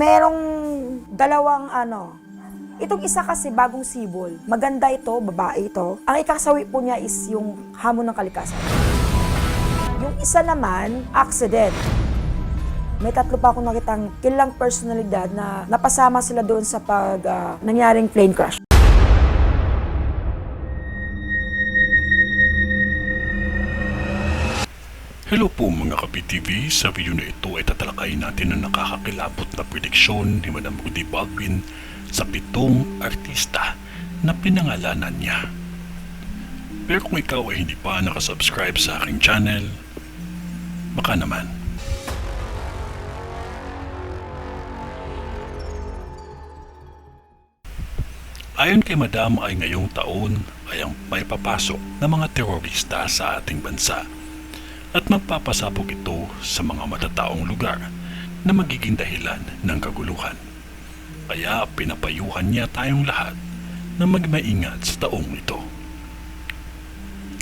merong dalawang itong isa kasi bagong sibol. Maganda ito, babae ito. Ang ikasawi po niya is yung hamon ng kalikasan. Yung isa naman, accident. May tatlo pa akong nakitang kilalang personalidad na napasama sila doon sa nangyaring plane crash. Hello po mga ka-PTV, sa video na ito ay tatalakayin natin ang nakakakilabot na prediksyon ni Madam Rudy Baldwin sa 7 artista na pinangalanan niya. Pero kung ikaw ay hindi pa nakasubscribe sa aking channel, baka naman. Ayon kay Madam ay ngayong taon ay ang may papasok na mga terorista sa ating bansa. At magpapasabog ito sa mga matataong lugar na magiging dahilan ng kaguluhan. Kaya pinapayuhan niya tayong lahat na magmaingat sa taong ito.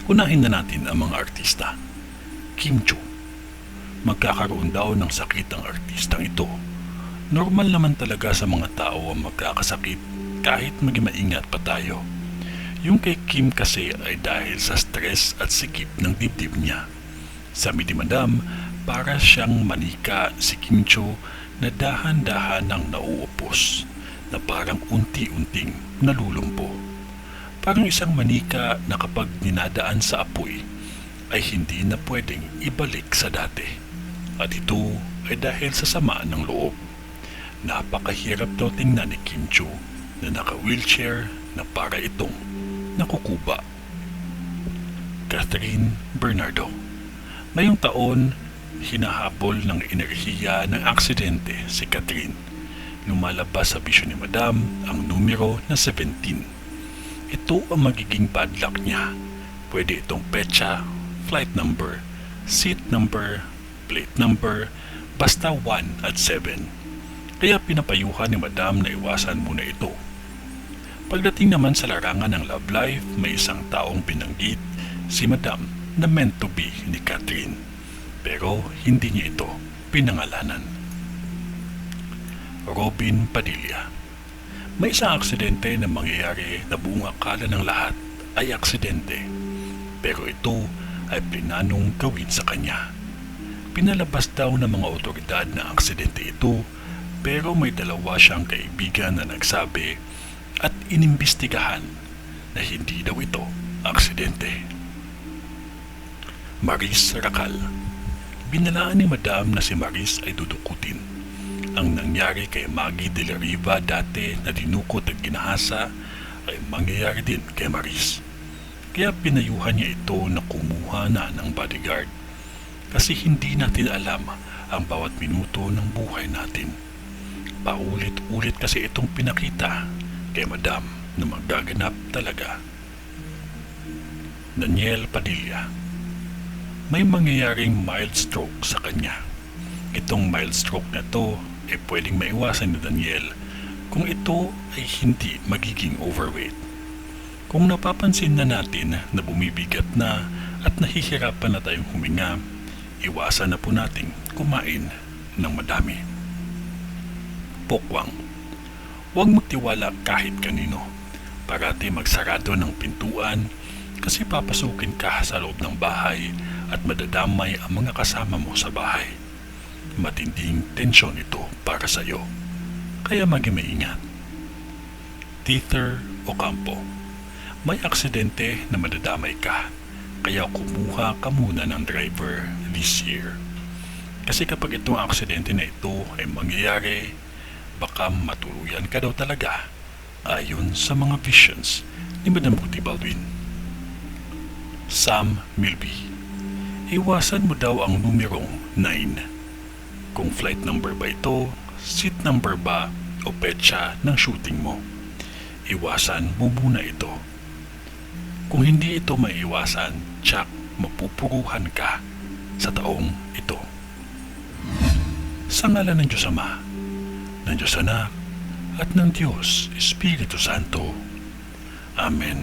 Unahin na natin ang mga artista. Kim Chiu. Magkakaroon daw ng sakit ang artistang ito. Normal naman talaga sa mga tao ang magkakasakit kahit magmaingat pa tayo. Yung kay Kim kasi ay dahil sa stress at sikip ng dibdib niya. Sabi ni Madam, para siyang manika si Kim Chiu na dahan-dahan ng nauupos, na parang unti-unting nalulumpo. Parang isang manika na kapag ninadaan sa apoy ay hindi na pwedeng ibalik sa dati. At ito ay dahil sa sama ng loob. Napakahirap daw tingnan ni Kim Chiu na naka-wheelchair na para itong nakukuba. Catherine Bernardo. Ngayong taon, hinahabol ng enerhiya ng aksidente si Catherine. Lumalabas sa bisyo ni Madam ang numero na 17. Ito ang magiging bad luck niya. Pwede itong petsa, flight number, seat number, plate number, basta 1 at 7. Kaya pinapayuhan ni Madam na iwasan muna ito. Pagdating naman sa larangan ng love life, may isang taong binanggit, si Madam, na meant to be ni Catherine, pero hindi niya ito pinangalanan. Robin Padilla. May isang aksidente na mangyayari na buong akala ng lahat ay aksidente, pero ito ay plinanong gawin sa kanya. Pinalabas daw ng mga otoridad na aksidente ito, pero may dalawa siyang kaibigan na nagsabi at inimbestigahan na hindi daw ito aksidente. Maris Racal. Binalaan ni Madam na si Maris ay dudukutin. Ang nangyari kay Maggie de la Riva dati na dinukot at ginahasa ay mangyayari din kay Maris. Kaya pinayuhan niya ito na kumuha na ng bodyguard. Kasi hindi natin alam ang bawat minuto ng buhay natin. Paulit-ulit kasi itong pinakita kay Madam na magaganap talaga. Daniel Padilla. May mangyayaring mild stroke sa kanya. Itong mild stroke na to ay pwedeng maiwasan ni Daniel kung ito ay hindi magiging overweight. Kung napapansin na natin na bumibigat na at nahihirapan na tayong huminga, iwasan na po nating kumain ng madami. Pokwang. Huwag magtiwala kahit kanino. Parati magsarado ng pintuan kasi papasukin ka sa loob ng bahay at madadamay ang mga kasama mo sa bahay. Matinding tensyon ito para sa iyo, kaya maging maingat. Tether Ocampo. May aksidente na madadamay ka, kaya kumuha ka muna ng driver this year. Kasi kapag itong aksidente na ito ay mangyayari, baka matuluyan ka daw talaga, ayon sa mga visions ni Madam Rudy Baldwin. Sam Milby. Iwasan mo daw ang numerong 9. Kung flight number ba ito, seat number ba o petsa ng shooting mo, iwasan mo muna ito. Kung hindi ito maiwasan, tsak mapupuruhan ka sa taong ito. Sa ngalan ng Diyos Ama, ng Diyos Anak, at ng Diyos Espiritu Santo. Amen.